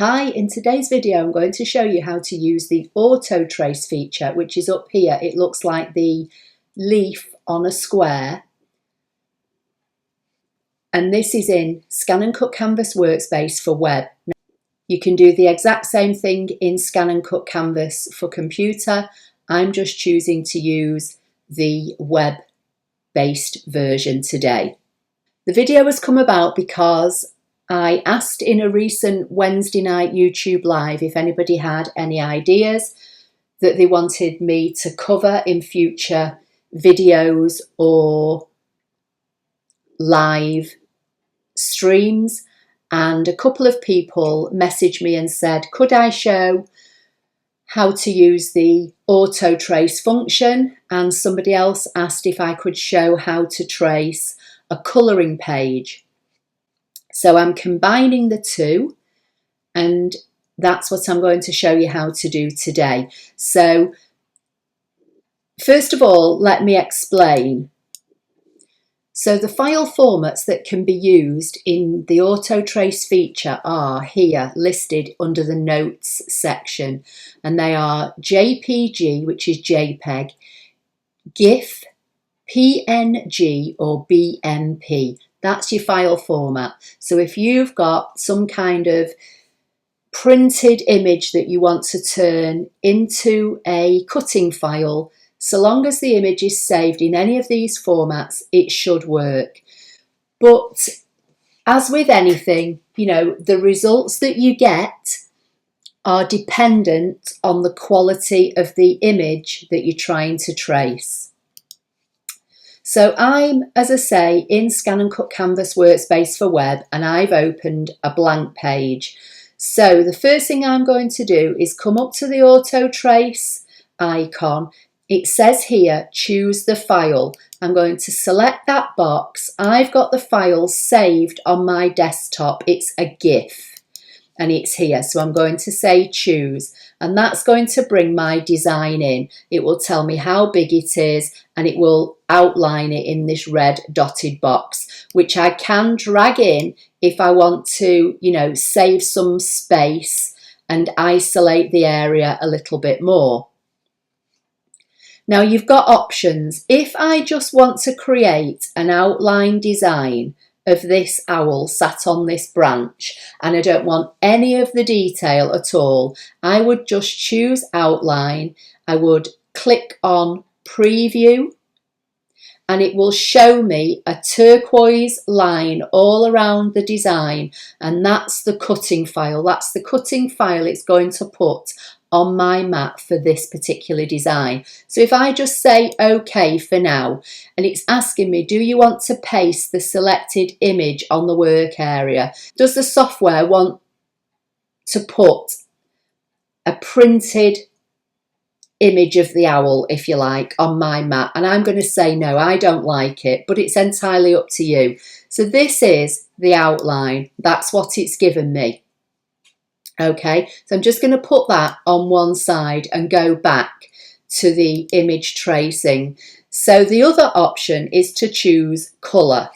Hi, in today's video I'm going to show you how to use the auto trace feature, which is up here. It looks like the leaf on a square, and this is in ScanNCut Canvas Workspace for web. Now, you can do the exact same thing in ScanNCut Canvas for computer. I'm just choosing to use the web-based version today. The video has come about because I asked in a recent Wednesday night YouTube live if anybody had any ideas that they wanted me to cover in future videos or live streams, and a couple of people messaged me and said, could I show how to use the auto trace function, and somebody else asked if I could show how to trace a colouring page. So I'm combining the two, and that's what I'm going to show you how to do today. So first of all, let me explain. So the file formats that can be used in the auto trace feature are here listed under the notes section, and they are JPG, which is JPEG, GIF, PNG or BMP. That's your file format. So if you've got some kind of printed image that you want to turn into a cutting file, so long as the image is saved in any of these formats, it should work. But as with anything, you know, the results that you get are dependent on the quality of the image that you're trying to trace. So I'm, as I say, in ScanNCut Canvas Workspace for web, and I've opened a blank page. So the first thing I'm going to do is come up to the auto trace icon. It says here, choose the file. I'm going to select that box. I've got the file saved on my desktop. It's a GIF and it's here. So I'm going to say choose, and that's going to bring my design in. It will tell me how big it is, and it will outline it in this red dotted box, which I can drag in if I want to, you know, save some space and isolate the area a little bit more. Now you've got options. If I just want to create an outline design of this owl sat on this branch and I don't want any of the detail at all, I would just choose outline. I would click on preview, and it will show me a turquoise line all around the design, and that's the cutting file. That's the cutting file it's going to put on my map for this particular design. So if I just say OK for now, and it's asking me, do you want to paste the selected image on the work area? Does the software want to put a printed image of the owl, if you like, on my map? And I'm going to say no, I don't like it, but it's entirely up to you. So this is the outline. That's what it's given me. Okay, so I'm just going to put that on one side and go back to the image tracing. So the other option is to choose colour.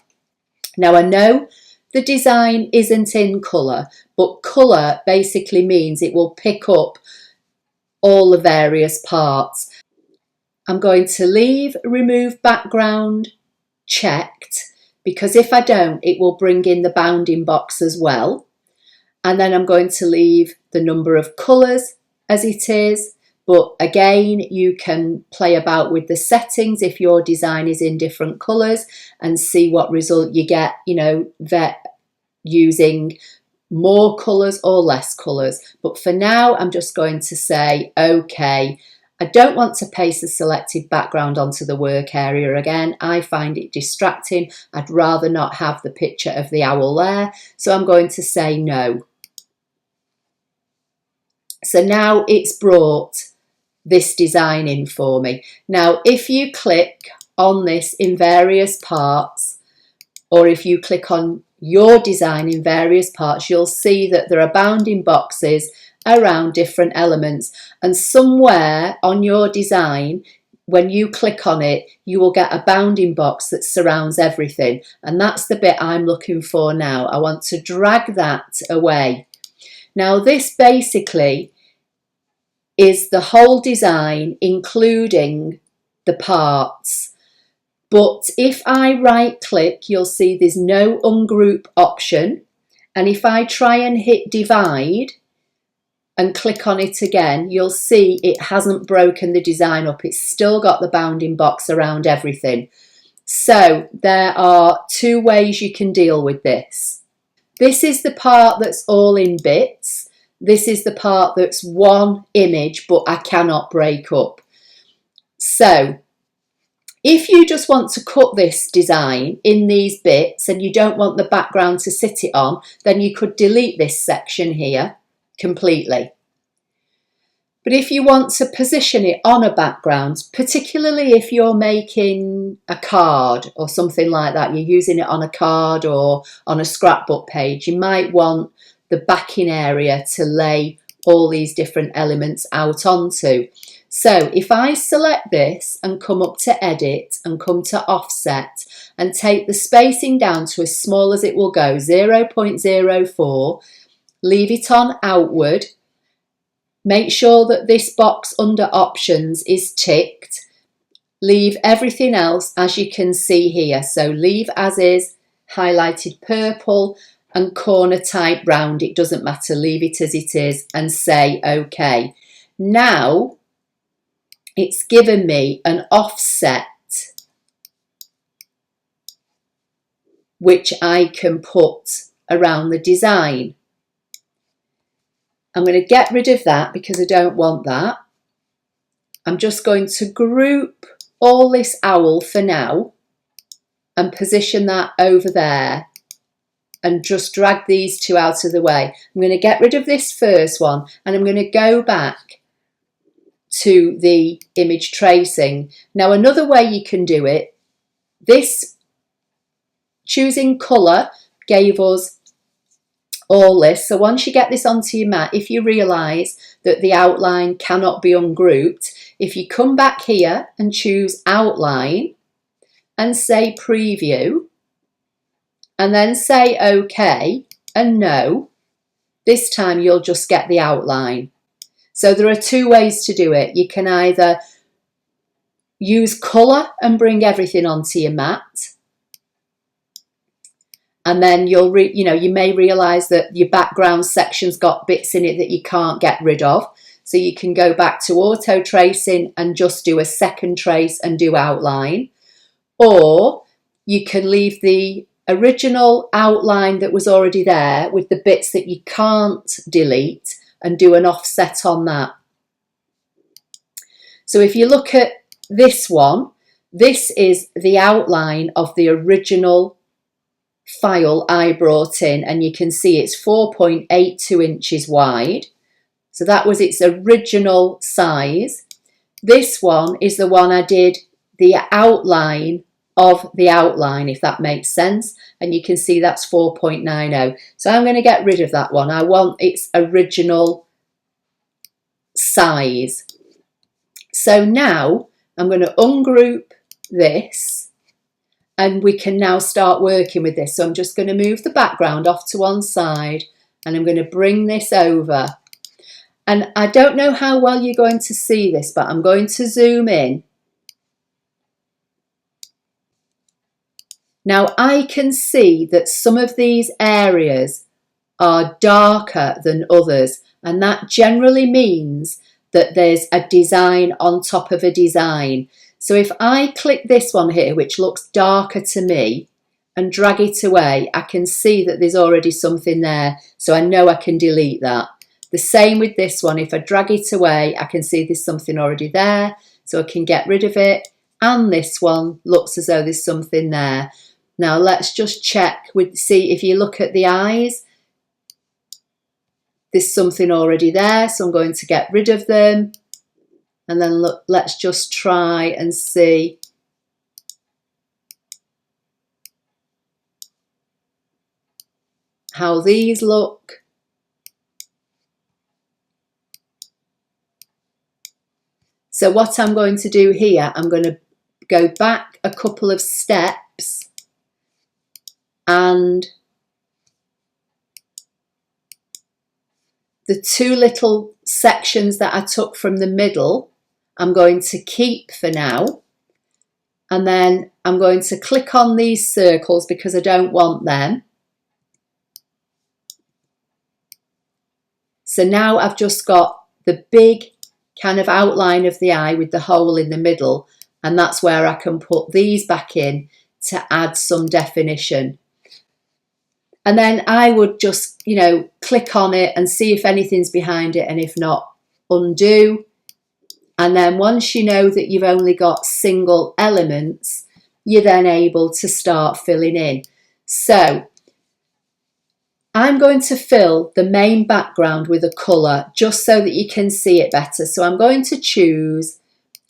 Now I know the design isn't in colour, but colour basically means it will pick up all the various parts. I'm going to leave remove background checked, because if I don't, it will bring in the bounding box as well. And then I'm going to leave the number of colours as it is. But again, you can play about with the settings if your design is in different colours and see what result you get, you know, using more colours or less colours. But for now, I'm just going to say OK. I don't want to paste the selected background onto the work area again. I find it distracting. I'd rather not have the picture of the owl there. So I'm going to say no. So now it's brought this design in for me. Now, if you click on this in various parts, or if you click on your design in various parts, you'll see that there are bounding boxes around different elements. And somewhere on your design, when you click on it, you will get a bounding box that surrounds everything. And that's the bit I'm looking for now. I want to drag that away. Now this basically is the whole design, including the parts. But if I right click, you'll see there's no ungroup option. And if I try and hit divide and click on it again, you'll see it hasn't broken the design up. It's still got the bounding box around everything. So there are two ways you can deal with this. This is the part that's all in bits. This is the part that's one image, but I cannot break up. So if you just want to cut this design in these bits and you don't want the background to sit it on, then you could delete this section here completely. But if you want to position it on a background, particularly if you're making a card or something like that, you're using it on a card or on a scrapbook page, you might want the backing area to lay all these different elements out onto. So if I select this and come up to edit and come to offset and take the spacing down to as small as it will go, 0.04, leave it on outward. Make sure that this box under options is ticked. Leave everything else as you can see here. So leave as is, highlighted purple and corner type round. It doesn't matter. Leave it as it is and say OK. Now it's given me an offset which I can put around the design. I'm going to get rid of that because I don't want that. I'm just going to group all this owl for now and position that over there and just drag these two out of the way. I'm going to get rid of this first one and I'm going to go back to the image tracing. Now another way you can do it, this choosing colour gave us all this. So once you get this onto your mat, if you realise that the outline cannot be ungrouped, if you come back here and choose outline and say preview and then say OK and no, this time you'll just get the outline. So there are two ways to do it. You can either use colour and bring everything onto your mat, and then you may realise that your background section's got bits in it that you can't get rid of. So you can go back to auto tracing and just do a second trace and do outline. Or you can leave the original outline that was already there with the bits that you can't delete and do an offset on that. So if you look at this one, this is the outline of the original file I brought in, and you can see it's 4.82 inches wide. So that was its original size. This one is the one I did the outline of the outline, if that makes sense. And you can see that's 4.90. So I'm going to get rid of that one. I want its original size. So now I'm going to ungroup this and we can now start working with this. So I'm just going to move the background off to one side and I'm going to bring this over. And I don't know how well you're going to see this, but I'm going to zoom in. Now I can see that some of these areas are darker than others, and that generally means that there's a design on top of a design. So if I click this one here, which looks darker to me, and drag it away, I can see that there's already something there. So I know I can delete that. The same with this one. If I drag it away, I can see there's something already there. So I can get rid of it. And this one looks as though there's something there. Now let's just check see if you look at the eyes, there's something already there. So I'm going to get rid of them. And then look, let's just try and see. How these look. So what I'm going to do here, I'm going to go back a couple of steps and the two little sections that I took from the middle, I'm going to keep for now. And then I'm going to click on these circles because I don't want them. So now I've just got the big kind of outline of the eye with the hole in the middle, and that's where I can put these back in to add some definition. And then I would just, click on it and see if anything's behind it, and if not, undo. And then once you know that you've only got single elements, you're then able to start filling in. So I'm going to fill the main background with a colour just so that you can see it better. So I'm going to choose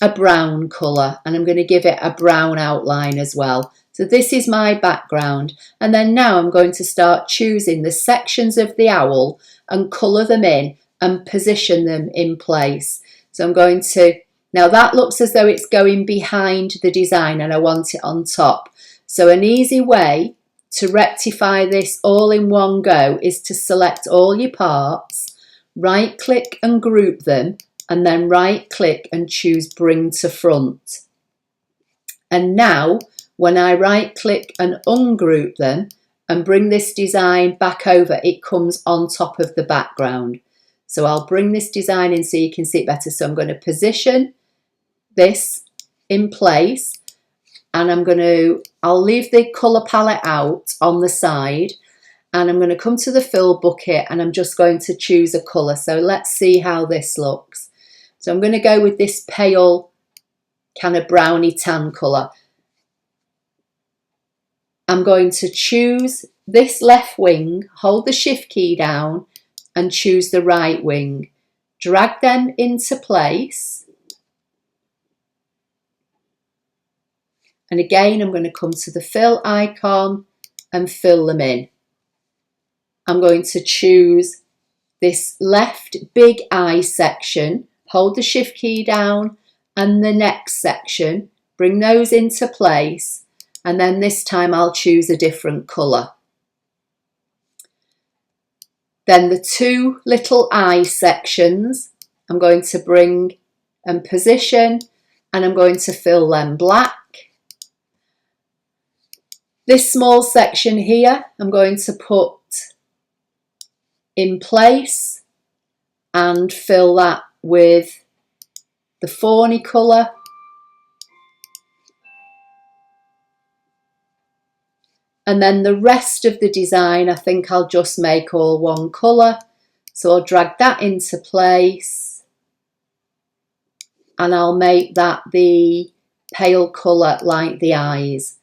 a brown colour, and I'm going to give it a brown outline as well. So this is my background, and then now I'm going to start choosing the sections of the owl and colour them in and position them in place. So I'm going to, now that looks as though it's going behind the design and I want it on top. So an easy way to rectify this all in one go is to select all your parts, right click and group them, and then right click and choose bring to front. And now when I right click and ungroup them and bring this design back over, it comes on top of the background. So I'll bring this design in so you can see it better. So I'm going to position this in place, and I'll leave the colour palette out on the side, and I'm going to come to the fill bucket and I'm just going to choose a colour. So let's see how this looks. So I'm going to go with this pale kind of browny tan colour. I'm going to choose this left wing, hold the shift key down and choose the right wing. Drag them into place. And again, I'm going to come to the fill icon and fill them in. I'm going to choose this left big eye section, hold the shift key down, and the next section, bring those into place. And then this time I'll choose a different colour. Then the two little eye sections, I'm going to bring and position, and I'm going to fill them black. This small section here, I'm going to put in place and fill that with the fawny colour. And then the rest of the design, I think I'll just make all one colour. So I'll drag that into place and I'll make that the pale colour like the eyes.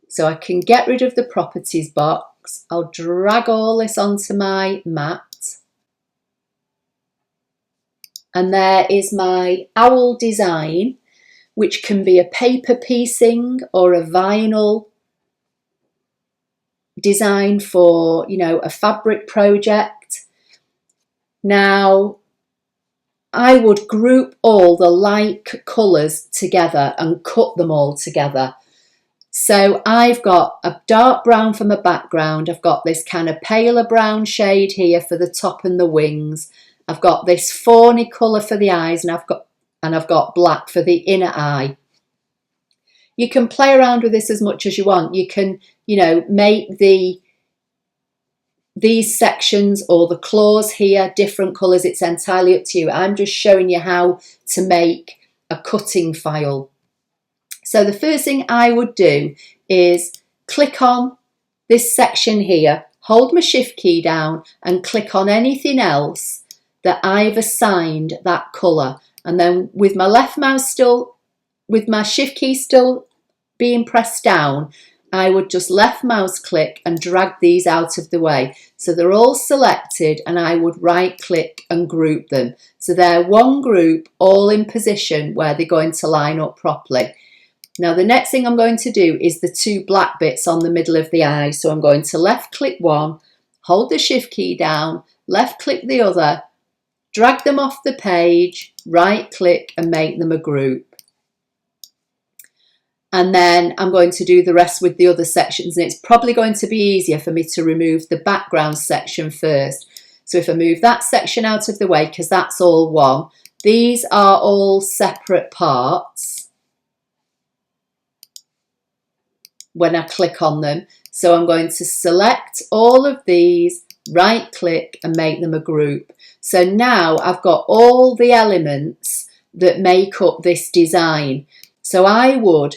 So I can get rid of the properties box. I'll drag all this onto my mat. And there is my owl design, which can be a paper piecing or a vinyl design for, a fabric project. Now, I would group all the like colours together and cut them all together. So I've got a dark brown for my background. I've got this kind of paler brown shade here for the top and the wings. I've got this fawny colour for the eyes, and I've got black for the inner eye. You can play around with this as much as you want. You can, make these sections or the claws here different colours. It's entirely up to you. I'm just showing you how to make a cutting file. So the first thing I would do is click on this section here, hold my shift key down and click on anything else that I've assigned that colour. And then with my left mouse still, with my shift key still being pressed down, I would just left mouse click and drag these out of the way. So they're all selected, and I would right click and group them. So they're one group all in position where they're going to line up properly. Now the next thing I'm going to do is the two black bits on the middle of the eye. So I'm going to left click one, hold the shift key down, left click the other, drag them off the page, right click and make them a group. And then I'm going to do the rest with the other sections, and it's probably going to be easier for me to remove the background section first. So if I move that section out of the way, because that's all one, these are all separate parts when I click on them. So I'm going to select all of these, right click and make them a group. So now I've got all the elements that make up this design. So I would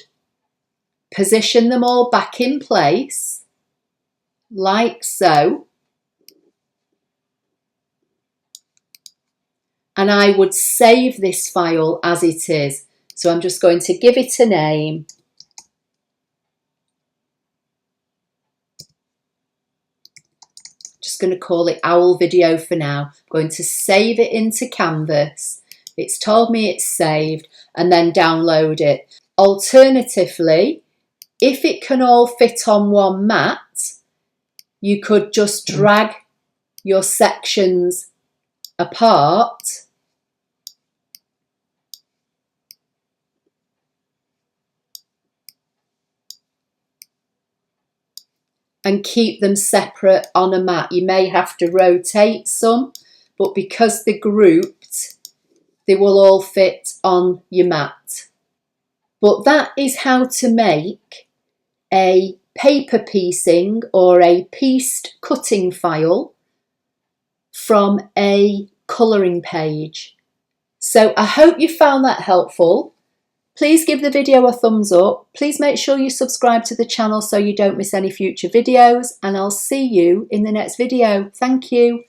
position them all back in place, like so. And I would save this file as it is. So I'm just going to give it a name. Just going to call it Owl Video for now. I'm going to save it into Canvas. It's told me it's saved, and then download it. Alternatively, if it can all fit on one mat, you could just drag your sections apart and keep them separate on a mat. You may have to rotate some, but because they're grouped, they will all fit on your mat. But that is how to make a paper piecing or a pieced cutting file from a colouring page. So I hope you found that helpful. Please give the video a thumbs up. Please make sure you subscribe to the channel so you don't miss any future videos, and I'll see you in the next video. Thank you.